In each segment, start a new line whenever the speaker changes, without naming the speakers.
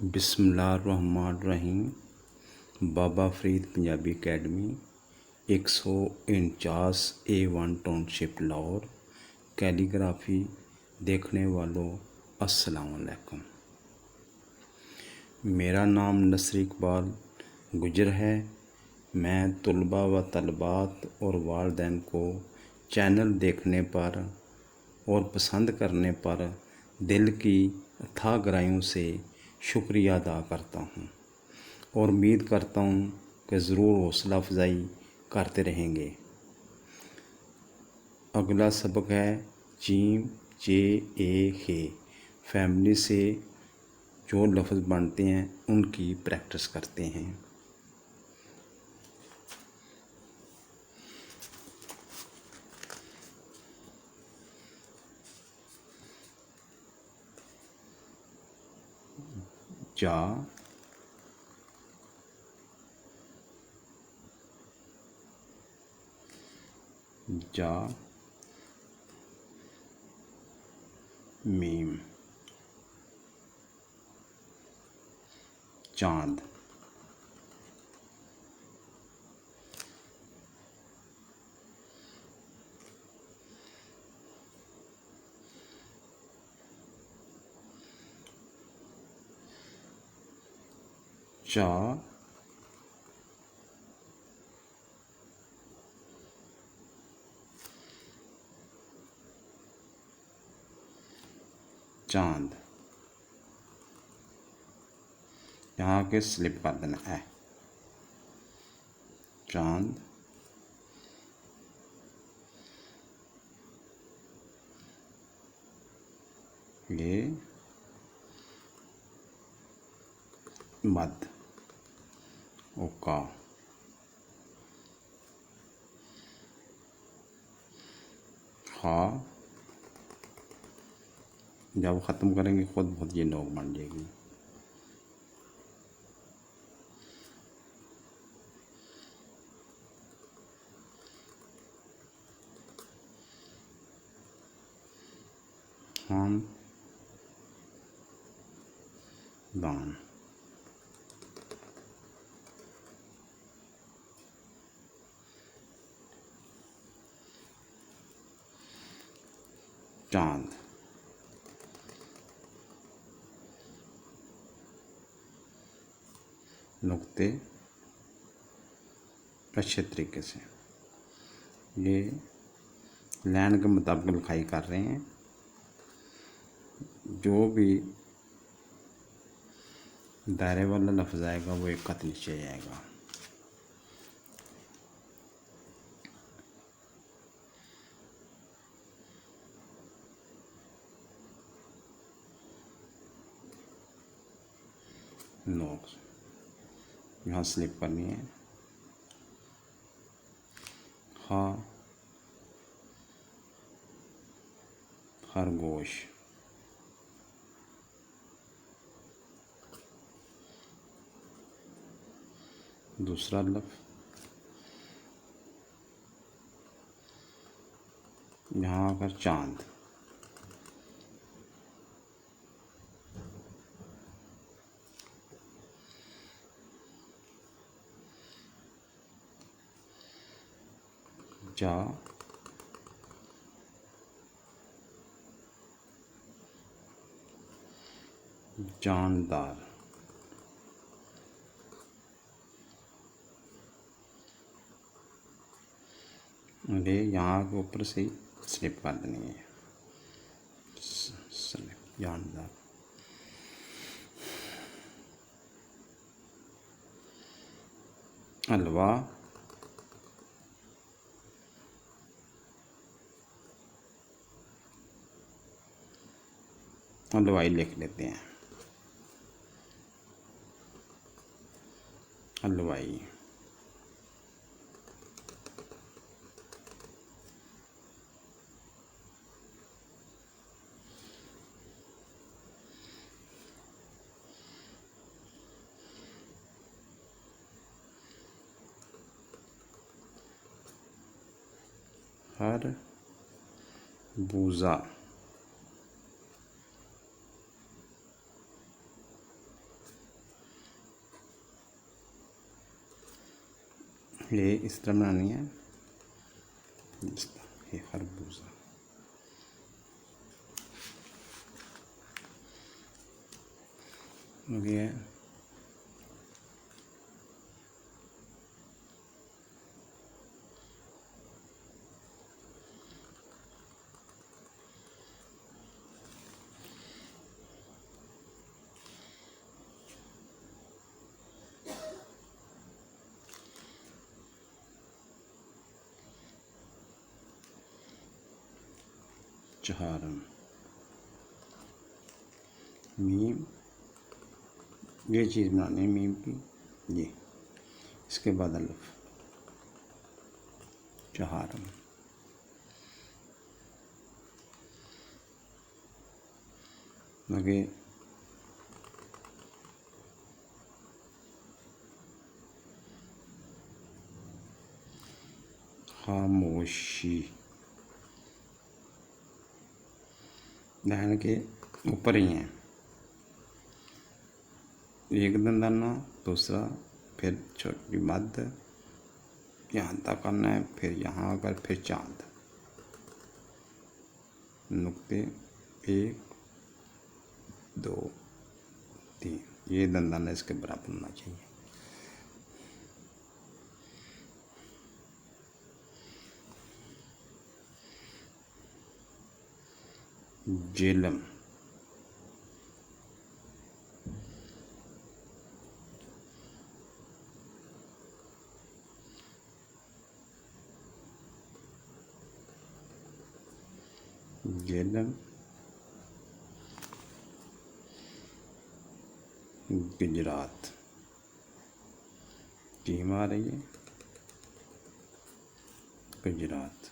बिस्मिल्लाहिर्रहमानिर्रहीम। Baba Farid Punjabi academy 149 A1 township Lahore. Calligraphy देखने वालों अस्सलाम वालेकुम। मेरा नाम नसर इकबाल गुजर है। मैं तलबा व तलबात और वालिदैन को चैनल देखने पर और पसंद करने पर दिल की अथाह गहराइयों से शुक्रिया अदा करता हूँ और उम्मीद करता हूँ कि ज़रूर हौसला अफजाई करते रहेंगे। अगला सबक है जीम जे ए खे। फैमिली से जो लफ्ज़ बनते हैं उनकी प्रैक्टिस करते हैं। जा, जा, मीम, चांद, चा, चांद। यहाँ के स्लिप कर देना है चांद। ये मद ओका। खा, जब ख़त्म करेंगे खुद बहुत ये नोक बन जाएगी। हम दान, चांद, नुक्ते अच्छे तरीके से ये लाइन के मुताबिक लिखाई कर रहे हैं। जो भी दायरे वाला लफ्ज़ आएगा वो एक खत नीचे आएगा। नोक यहाँ स्लिप करनी है। हाँ, खरगोश, दूसरा लफ्ज़ यहाँ आकर चांद। जा, जानदार। अरे यहाँ के ऊपर से ही स्लिप कर देनी है। स्लिप, जानदार। हलवा, हलवाई लिख लेते हैं। हलवाई, हर बूज़ा, ये इस तरह बनानी है। ये खरबूजा हो गया। चहारम मीम, ये चीज़ बनानी है मीम की, ये इसके बाद अलिफ, चहारम। आगे खामोशी, ध्यान के ऊपर ही है, एक दंदाना, दूसरा, फिर छोटी मध्य, यहाँ तक करना है, फिर यहाँ आकर फिर चांद, नुक्ते 1 2 3, ये दंदाना इसके बराबर होना चाहिए। जेलम, जेलम, गुजरात, टीम आ रही है, गुजरात।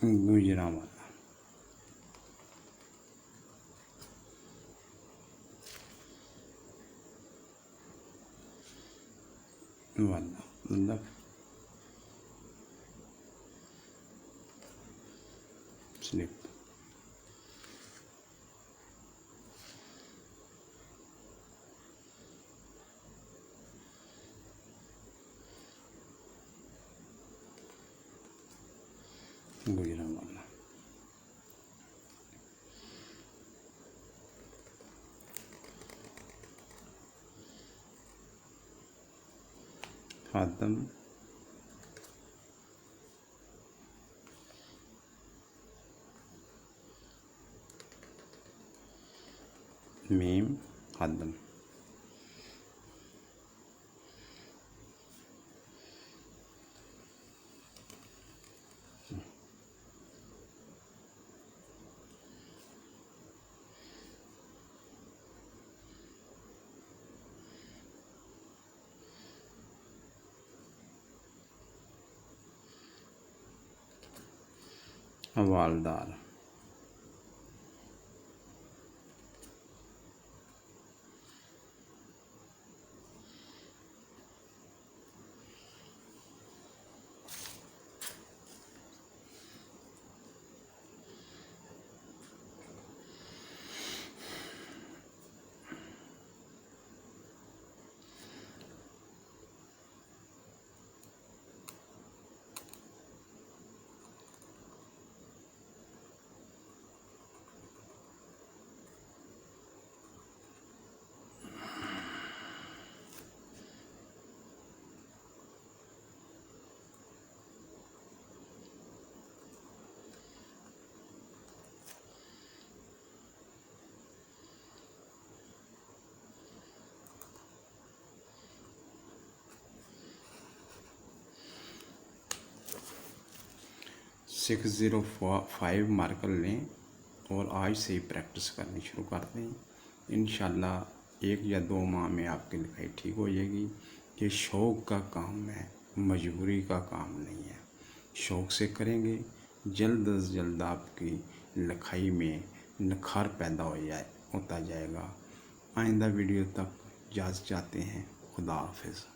गुजरांवाला, वाला मतलब स्लिप, गुजरांवाला। खादम, मीम, खादम, हवालदार, 605 मार्कर लें और आज से ही प्रैक्टिस करनी शुरू कर दें। इंशाल्लाह 1 या 2 माह में आपकी लिखाई ठीक हो जाएगी। ये शौक़ का काम है, मजबूरी का काम नहीं है। शौक़ से करेंगे, जल्द अज जल्द आपकी लिखाई में निखार पैदा होता जाएगा। आइंदा वीडियो तक इजाज़त चाहते हैं। खुदा हाफिज़।